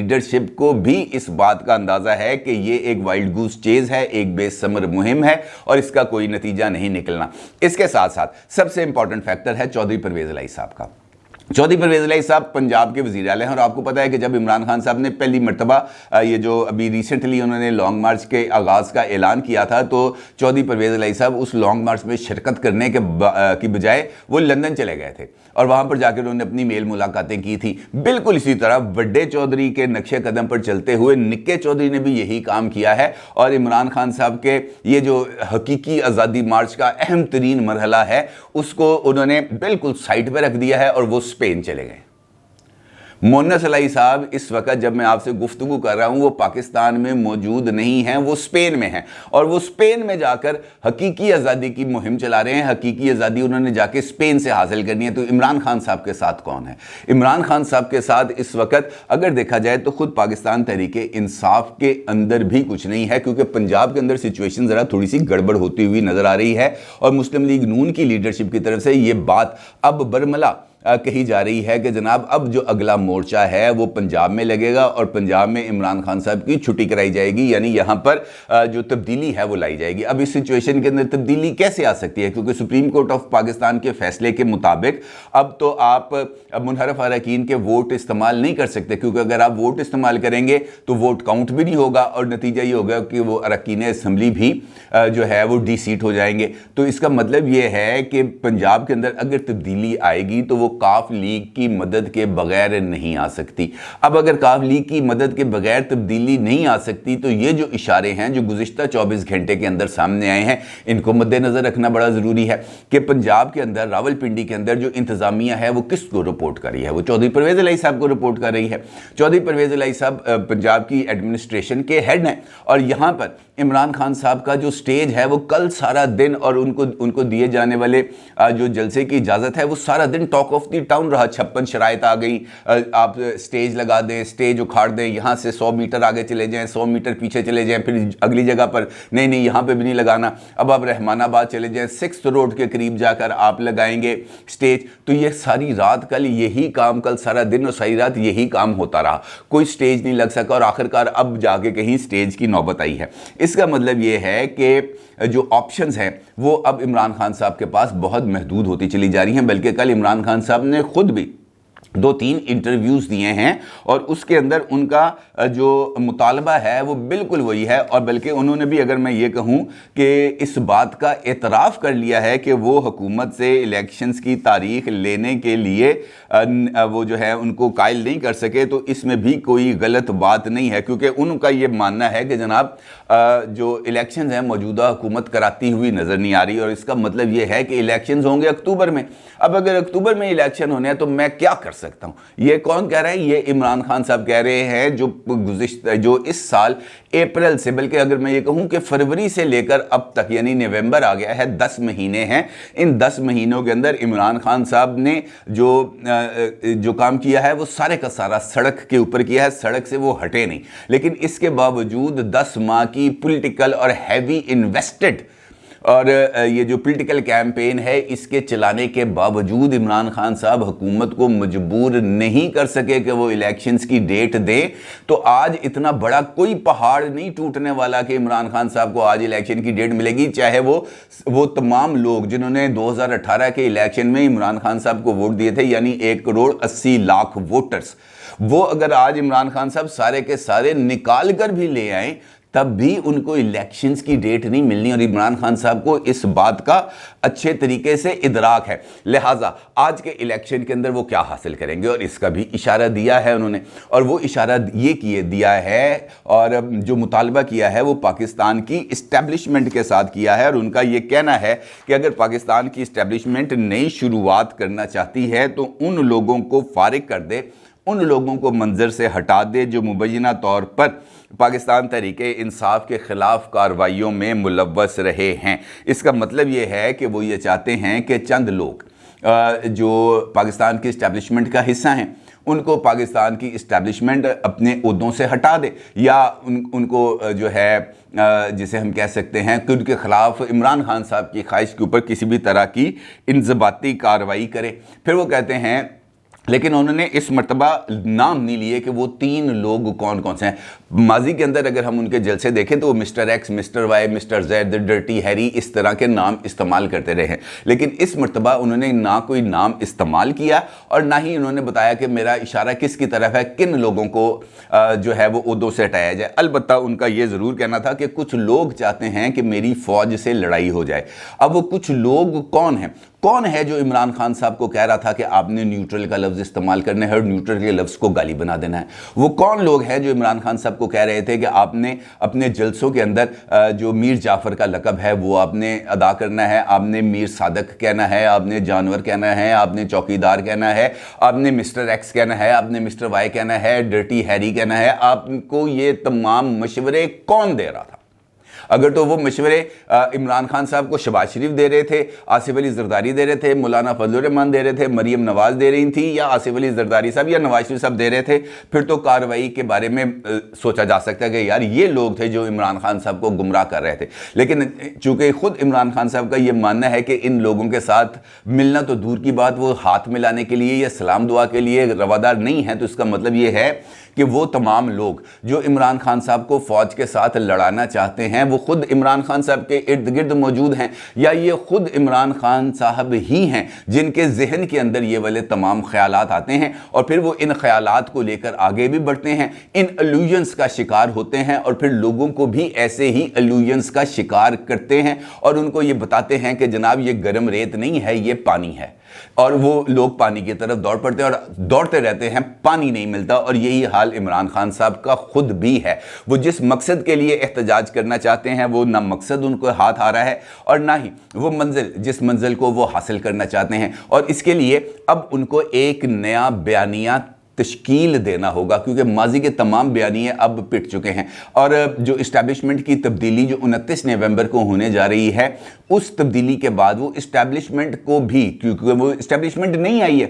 Leadership کو بھی اس بات کا اندازہ ہے کہ یہ ایک وائلڈ گوس چیز ہے, ایک بے ثمر مہم ہے اور اس کا کوئی نتیجہ نہیں نکلنا. اس کے ساتھ ساتھ سب سے امپورٹنٹ فیکٹر ہے چودھری پرویز الہی صاحب کا. چودھری پرویز الہی صاحب پنجاب کے وزیر اعلیٰ ہیں, اور آپ کو پتا ہے کہ جب عمران خان صاحب نے پہلی مرتبہ یہ جو ابھی ریسنٹلی انہوں نے لانگ مارچ کے آغاز کا اعلان کیا تھا, تو چودھری پرویز الہی صاحب اس لانگ مارچ میں شرکت کرنے کی بجائے وہ لندن چلے گئے تھے اور وہاں پر جا کے انہوں نے اپنی میل ملاقاتیں کی تھی. بالکل اسی طرح بڑے چودھری کے نقشے قدم پر چلتے ہوئے نکے چودھری نے بھی یہی کام کیا ہے, اور عمران خان صاحب کے یہ جو حقیقی آزادی مارچ کا اہم ترین مرحلہ ہے اس کو انہوں نے بالکل سائٹ پہ رکھ دیا ہے اور وہ اسپین چلے گئے. مونس الہی صاحب اس وقت جب میں آپ سے گفتگو کر رہا ہوں وہ پاکستان میں موجود نہیں ہیں, وہ اسپین میں ہیں, اور وہ اسپین میں جا کر حقیقی آزادی کی مہم چلا رہے ہیں. حقیقی آزادی انہوں نے جا کے اسپین سے حاصل کرنی ہے. تو عمران خان صاحب کے ساتھ کون ہے؟ عمران خان صاحب کے ساتھ اس وقت اگر دیکھا جائے تو خود پاکستان تحریک انصاف کے اندر بھی کچھ نہیں ہے, کیونکہ پنجاب کے اندر سچویشن ذرا تھوڑی سی گڑبڑ ہوتی ہوئی نظر آ رہی ہے, اور مسلم لیگ نون کی لیڈرشپ کی طرف سے یہ بات اب برملا کہی جا رہی ہے کہ جناب اب جو اگلا مورچہ ہے وہ پنجاب میں لگے گا اور پنجاب میں عمران خان صاحب کی چھٹی کرائی جائے گی, یعنی یہاں پر جو تبدیلی ہے وہ لائی جائے گی. اب اس سچویشن کے اندر تبدیلی کیسے آ سکتی ہے؟ کیونکہ سپریم کورٹ آف پاکستان کے فیصلے کے مطابق اب تو آپ منحرف اراکین کے ووٹ استعمال نہیں کر سکتے, کیونکہ اگر آپ ووٹ استعمال کریں گے تو ووٹ کاؤنٹ بھی نہیں ہوگا اور نتیجہ یہ ہوگا کہ وہ اراکین اسمبلی بھی جو ہے وہ ڈی سیٹ ہو جائیں گے. تو اس کا مطلب یہ ہے کہ پنجاب کے اندر اگر تبدیلی آئے گی تو وہ کاف لیگ کی مدد کے بغیر نہیں آ سکتی. اب اگر کاف لیگ کی مدد کے بغیر تبدیلی نہیں آ سکتی تو یہ جو اشارے ہیں جو گزشتہ 24 گھنٹے کے اندر سامنے آئے ہیں ان کو مد نظر رکھنا بڑا ضروری ہے کہ پنجاب کے اندر راولپنڈی کے اندر جو انتظامیہ ہے وہ کس کو رپورٹ کر رہی ہے؟ وہ چودھری پرویز الہی صاحب کو رپورٹ کر رہی ہے. چودھری پرویز الہی صاحب پنجاب کی ایڈمنسٹریشن کے ہیڈ ہیں, اور یہاں پر عمران خان صاحب کا جو سٹیج ہے وہ کل سارا دن, اور ان کو دیے جانے والے جو جلسے کی اجازت ہے وہ سارا دن ٹاک آف دی ٹاؤن رہا. 56 شرائط آ گئی, آپ سٹیج لگا دیں, سٹیج اکھاڑ دیں, یہاں سے 100 میٹر آگے چلے جائیں, 100 میٹر پیچھے چلے جائیں, پھر اگلی جگہ پر نہیں یہاں پہ بھی نہیں لگانا, اب آپ رحمان آباد چلے جائیں, 6th روڈ کے قریب جا کر آپ لگائیں گے سٹیج. تو یہ ساری رات کل یہی کام, کل سارا دن اور ساری رات یہی کام ہوتا رہا, کوئی سٹیج نہیں لگ سکا, اور آخرکار اب جا کے کہیں سٹیج کی نوبت آئی ہے. اس کا مطلب یہ ہے کہ جو آپشنز ہیں وہ اب عمران خان صاحب کے پاس بہت محدود ہوتی چلی جا رہی ہیں. بلکہ کل عمران خان صاحب نے خود بھی 2-3 انٹرویوز دیے ہیں, اور اس کے اندر ان کا جو مطالبہ ہے وہ بالکل وہی ہے, اور بلکہ انہوں نے بھی اگر میں یہ کہوں کہ اس بات کا اعتراف کر لیا ہے کہ وہ حکومت سے الیکشنز کی تاریخ لینے کے لیے وہ جو ہے ان کو قائل نہیں کر سکے. تو اس میں بھی کوئی غلط بات نہیں ہے, کیونکہ ان کا یہ ماننا ہے کہ جناب جو الیکشنز ہیں موجودہ حکومت کراتی ہوئی نظر نہیں آ رہی, اور اس کا مطلب یہ ہے کہ الیکشنز ہوں گے اکتوبر میں. اب اگر اکتوبر میں الیکشن ہونے ہیں تو میں کیا کر سکتا ہوں؟ یہ کون کہہ رہا ہے؟ یہ عمران خان صاحب کہہ رہے ہیں, جو اس سال اپریل سے, بلکہ اگر میں یہ کہوں کہ فروری سے لے کر اب تک, یعنی نومبر آ گیا ہے, 10 مہینے ہیں. ان 10 مہینوں کے اندر عمران خان صاحب نے جو کام کیا ہے وہ سارے کا سارا سڑک کے اوپر کیا ہے, سڑک سے وہ ہٹے نہیں. لیکن اس کے باوجود 10 ماہ کی پولیٹیکل اور ہیوی انویسٹڈ اور یہ جو پولیٹیکل کیمپین ہے اس کے چلانے کے باوجود عمران خان صاحب حکومت کو مجبور نہیں کر سکے کہ وہ الیکشنز کی ڈیٹ دیں. تو آج اتنا بڑا کوئی پہاڑ نہیں ٹوٹنے والا کہ عمران خان صاحب کو آج الیکشن کی ڈیٹ ملے گی, چاہے وہ تمام لوگ جنہوں نے 2018 کے الیکشن میں عمران خان صاحب کو ووٹ دیے تھے, یعنی 1,80,00,000 ووٹرز, وہ اگر آج عمران خان صاحب سارے کے سارے نکال کر بھی لے آئیں تب بھی ان کو الیکشنز کی ڈیٹ نہیں ملنی. اور عمران خان صاحب کو اس بات کا اچھے طریقے سے ادراک ہے, لہٰذا آج کے الیکشن کے اندر وہ کیا حاصل کریں گے, اور اس کا بھی اشارہ دیا ہے انہوں نے. اور وہ اشارہ یہ دیا ہے اور جو مطالبہ کیا ہے وہ پاکستان کی اسٹیبلشمنٹ کے ساتھ کیا ہے, اور ان کا یہ کہنا ہے کہ اگر پاکستان کی اسٹیبلشمنٹ نئی شروعات کرنا چاہتی ہے تو ان لوگوں کو فارغ کر دے, ان لوگوں کو منظر سے ہٹا دے جو مبینہ طور پر پاکستان تحریک انصاف کے خلاف کارروائیوں میں ملوث رہے ہیں. اس کا مطلب یہ ہے کہ وہ یہ چاہتے ہیں کہ چند لوگ جو پاکستان کی اسٹیبلشمنٹ کا حصہ ہیں ان کو پاکستان کی اسٹیبلشمنٹ اپنے عہدوں سے ہٹا دے, یا ان کو جو ہے جسے ہم کہہ سکتے ہیں کہ ان کے خلاف عمران خان صاحب کی خواہش کے اوپر کسی بھی طرح کی انضباطی کارروائی کرے. پھر وہ کہتے ہیں لیکن انہوں نے اس مرتبہ نام نہیں لیے کہ وہ 3 لوگ کون کون سے ہیں۔ ماضی کے اندر اگر ہم ان کے جلسے دیکھیں تو وہ mister X, mister Y, mister Z, dirty Harry اس طرح کے نام استعمال کرتے رہے ہیں، لیکن اس مرتبہ انہوں نے نہ کوئی نام استعمال کیا اور نہ ہی انہوں نے بتایا کہ میرا اشارہ کس کی طرف ہے، کن لوگوں کو جو ہے وہ عہدوں سے ہٹایا جائے۔ البتہ ان کا یہ ضرور کہنا تھا کہ کچھ لوگ چاہتے ہیں کہ میری فوج سے لڑائی ہو جائے۔ اب وہ کچھ لوگ کون ہیں؟ کون ہے جو عمران خان صاحب کو کہہ رہا تھا کہ آپ نے نیوٹرل کا لفظ استعمال کرنا ہے اور نیوٹرل کے لفظ کو گالی بنا دینا ہے؟ وہ کون لوگ ہیں جو عمران خان صاحب کو کہہ رہے تھے کہ آپ نے اپنے جلسوں کے اندر جو میر جعفر کا لقب ہے وہ آپ نے ادا کرنا ہے، آپ نے میر صادق کہنا ہے، آپ نے جانور کہنا ہے، آپ نے چوکیدار کہنا ہے، آپ نے مسٹر ایکس کہنا ہے، آپ نے مسٹر وائی کہنا ہے، ڈرٹی ہیری کہنا ہے؟ آپ کو یہ تمام مشورے کون دے رہا تھا؟ اگر تو وہ مشورے عمران خان صاحب کو شہباز شریف دے رہے تھے، آصف علی زرداری دے رہے تھے، مولانا فضل الرحمان دے رہے تھے، مریم نواز دے رہی تھی، یا آصف علی زرداری صاحب یا نواز شریف صاحب دے رہے تھے، پھر تو کارروائی کے بارے میں سوچا جا سکتا ہے کہ یار یہ لوگ تھے جو عمران خان صاحب کو گمراہ کر رہے تھے۔ لیکن چونکہ خود عمران خان صاحب کا یہ ماننا ہے کہ ان لوگوں کے ساتھ ملنا تو دور کی بات، وہ ہاتھ ملانے کے لیے یا سلام دعا کے لیے روادار نہیں ہیں، تو اس کا مطلب یہ ہے کہ وہ تمام لوگ جو عمران خان صاحب کو فوج کے ساتھ لڑانا چاہتے ہیں وہ خود عمران خان صاحب کے ارد گرد موجود ہیں، یا یہ خود عمران خان صاحب ہی ہیں جن کے ذہن کے اندر یہ والے تمام خیالات آتے ہیں اور پھر وہ ان خیالات کو لے کر آگے بھی بڑھتے ہیں، ان الوژنز کا شکار ہوتے ہیں اور پھر لوگوں کو بھی ایسے ہی الوژنز کا شکار کرتے ہیں اور ان کو یہ بتاتے ہیں کہ جناب یہ گرم ریت نہیں ہے، یہ پانی ہے، اور وہ لوگ پانی کی طرف دوڑ پڑتے ہیں اور دوڑتے رہتے ہیں، پانی نہیں ملتا۔ اور یہی حال عمران خان صاحب کا خود بھی ہے، وہ جس مقصد کے لیے احتجاج کرنا چاہتے ہیں وہ نہ مقصد ان کو ہاتھ آ رہا ہے اور نہ ہی وہ منزل جس منزل کو وہ حاصل کرنا چاہتے ہیں، اور اس کے لیے اب ان کو ایک نیا بیانیہ تشکیل دینا ہوگا، کیونکہ ماضی کے تمام بیانیے اب پٹ چکے ہیں اور جو اسٹیبلشمنٹ کی تبدیلی جو 29 نومبر کو ہونے جا رہی ہے، اس تبدیلی کے بعد وہ اسٹیبلشمنٹ کو بھی، کیونکہ وہ اسٹیبلشمنٹ نہیں آئی ہے،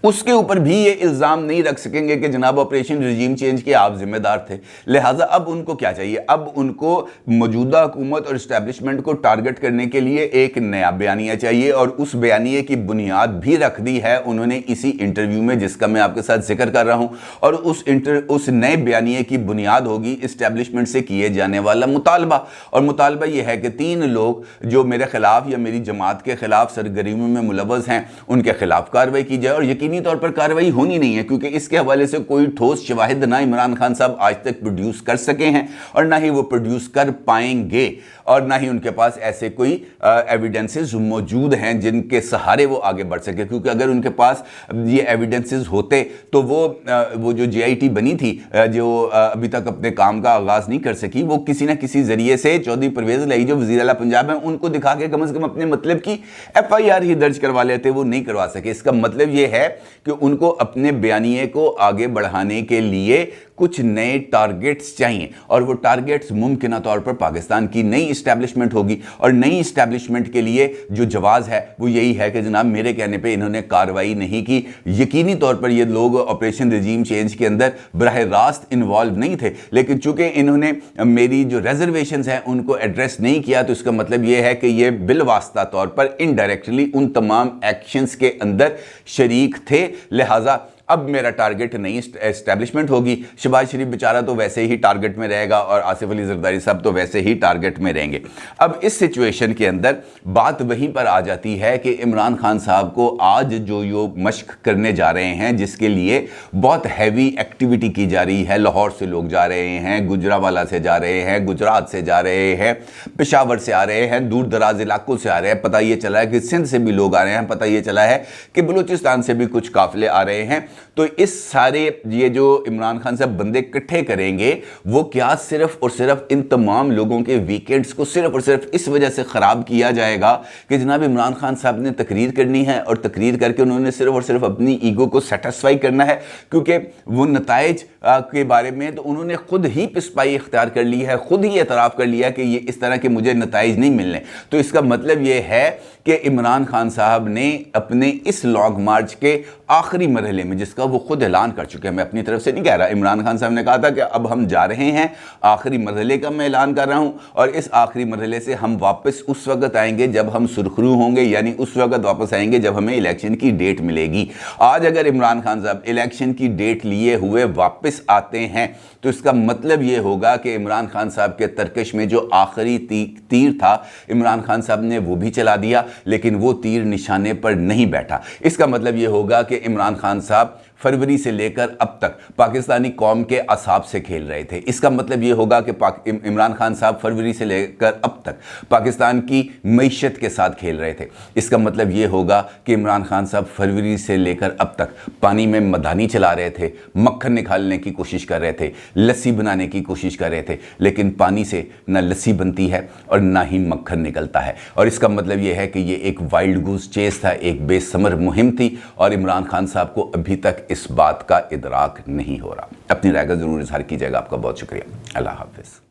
اس کے اوپر بھی یہ الزام نہیں رکھ سکیں گے کہ جناب آپریشن رجیم چینج کے آپ ذمہ دار تھے۔ لہٰذا اب ان کو کیا چاہیے؟ اب ان کو موجودہ حکومت اور اسٹیبلشمنٹ کو ٹارگٹ کرنے کے لیے ایک نیا بیانیہ چاہیے، اور اس بیانیے کی بنیاد بھی رکھ دی ہے انہوں نے اسی انٹرویو میں جس کا میں آپ کے ساتھ ذکر کر رہا ہوں، اور اس نئے بیانیے کی بنیاد ہوگی اسٹیبلشمنٹ سے کیے جانے والا مطالبہ، اور مطالبہ یہ ہے کہ 3 لوگ جو میرے خلاف یا میری جماعت کے خلاف سرگرمیوں میں ملوث ہیں ان کے خلاف کارروائی کی جائے، اور یقینی طور پر کارروائی ہونی نہیں ہے کیونکہ اس کے حوالے سے کوئی ٹھوس شواہد نہ عمران خان صاحب آج تک پروڈیوس کر سکے ہیں اور نہ ہی وہ پروڈیوس کر پائیں گے، اور نہ ہی ان کے پاس ایسے کوئی ایویڈنسز موجود ہیں جن کے سہارے وہ آگے بڑھ سکے، کیونکہ اگر ان کے پاس یہ ایویڈنسز ہوتے تو وہ جو جے آئی ٹی بنی تھی جو ابھی تک اپنے کام کا آغاز نہیں کر سکی، وہ کسی نہ کسی ذریعے سے چودھری پرویز الہی جو وزیر اعلیٰ پنجاب ہیں ان کو دکھا کے کم از کم اپنے مطلب کی ایف آئی آر ہی درج کروا لیتے، وہ نہیں کروا سکے۔ اس کا مطلب یہ ہے کہ ان کو اپنے بیانیے کو آگے بڑھانے کے لیے کچھ نئے ٹارگٹس چاہیے، اور وہ ٹارگٹس ممکنہ طور پر پاکستان کی نئی اسٹیبلشمنٹ ہوگی، اور نئی اسٹیبلشمنٹ کے لیے جو جواز ہے وہ یہی ہے کہ جناب میرے کہنے پہ انہوں نے کارروائی نہیں کی۔ یقینی طور پر یہ لوگ آپریشن رجیم چینج کے اندر براہ راست انوالو نہیں تھے، لیکن چونکہ انہوں نے میری جو ریزرویشنز ہیں ان کو ایڈریس نہیں کیا، تو اس کا مطلب یہ ہے کہ یہ بالواسطہ طور پر انڈائریکٹلی ان تمام ایکشنز کے اندر شریک تھے۔ لہٰذا اب میرا ٹارگٹ نئی اسٹیبلشمنٹ ہوگی، شہباز شریف بیچارہ تو ویسے ہی ٹارگٹ میں رہے گا اور آصف علی زرداری صاحب تو ویسے ہی ٹارگٹ میں رہیں گے۔ اب اس سچویشن کے اندر بات وہیں پر آ جاتی ہے کہ عمران خان صاحب کو آج جو یہ مشق کرنے جا رہے ہیں جس کے لیے بہت ہیوی ایکٹیویٹی کی جا رہی ہے، لاہور سے لوگ جا رہے ہیں، گجرانوالہ سے جا رہے ہیں، گجرات سے جا رہے ہیں، پشاور سے آ رہے ہیں، دور دراز علاقوں سے آ رہے ہیں، پتہ یہ چلا ہے کہ سندھ سے بھی لوگ آ رہے ہیں، پتہ یہ چلا ہے کہ بلوچستان سے بھی کچھ قافلے آ رہے ہیں۔ تو اس سارے یہ جو عمران خان صاحب بندے اکٹھے کریں گے وہ کیا صرف اور صرف ان تمام لوگوں کے ویکینڈز کو صرف اور صرف اس وجہ سے خراب کیا جائے گا کہ جناب عمران خان صاحب نے تقریر کرنی ہے اور تقریر کر کے انہوں نے صرف اور صرف اپنی ایگو کو سیٹسفائی کرنا ہے، کیونکہ وہ نتائج کے بارے میں تو انہوں نے خود ہی پسپائی اختیار کر لی ہے، خود ہی اعتراف کر لیا کہ یہ اس طرح کے مجھے نتائج نہیں ملنے۔ تو اس کا مطلب یہ ہے کہ عمران خان صاحب نے اپنے اس لانگ مارچ کے آخری مرحلے میں جس کا کا وہ خود اعلان کر چکے ہیں. میں اپنی طرف سے نہیں کہہ رہا. عمران خان صاحب نے کہا تھا کہ اب ہم جا رہے ہیں, آخری مرحلے کا میں اعلان کر رہا ہوں, اور اس آخری مرحلے سے ہم واپس اس وقت آئیں گے جب ہم سرخرو ہوں گے, یعنی اس وقت واپس آئیں گے جب ہمیں الیکشن کی ڈیٹ ملے گی. آج اگر عمران خان صاحب الیکشن کی ڈیٹ لیے ہوئے واپس آتے ہیں تو اس کا مطلب یہ ہوگا کہ عمران خان صاحب کے ترکش میں جو آخری تیر تھا عمران خان صاحب نے وہ بھی چلا دیا, لیکن وہ تیر نشانے پر نہیں بیٹھا. اس کا مطلب یہ ہوگا کہ عمران خان صاحب فروری سے لے کر اب تک پاکستانی قوم کے اعصاب سے کھیل رہے تھے. اس کا مطلب یہ ہوگا کہ عمران خان صاحب فروری سے لے کر اب تک پاکستان کی معیشت کے ساتھ کھیل رہے تھے. اس کا مطلب یہ ہوگا کہ عمران خان صاحب فروری سے لے کر اب تک پانی میں مدانی چلا رہے تھے, مکھن نکالنے کی کوشش کر رہے تھے, لسی بنانے کی کوشش کر رہے تھے, لیکن پانی سے نہ لسی بنتی ہے اور نہ ہی مکھن نکلتا ہے. اور اس کا مطلب یہ ہے کہ یہ ایک وائلڈ گوز چیز تھا, ایک بے ثمر مہم تھی, اور عمران خان صاحب کو ابھی تک اس بات کا ادراک نہیں ہو رہا. اپنی رائے کا ضرور اظہار کیجیے گا. آپ کا بہت شکریہ. اللہ حافظ.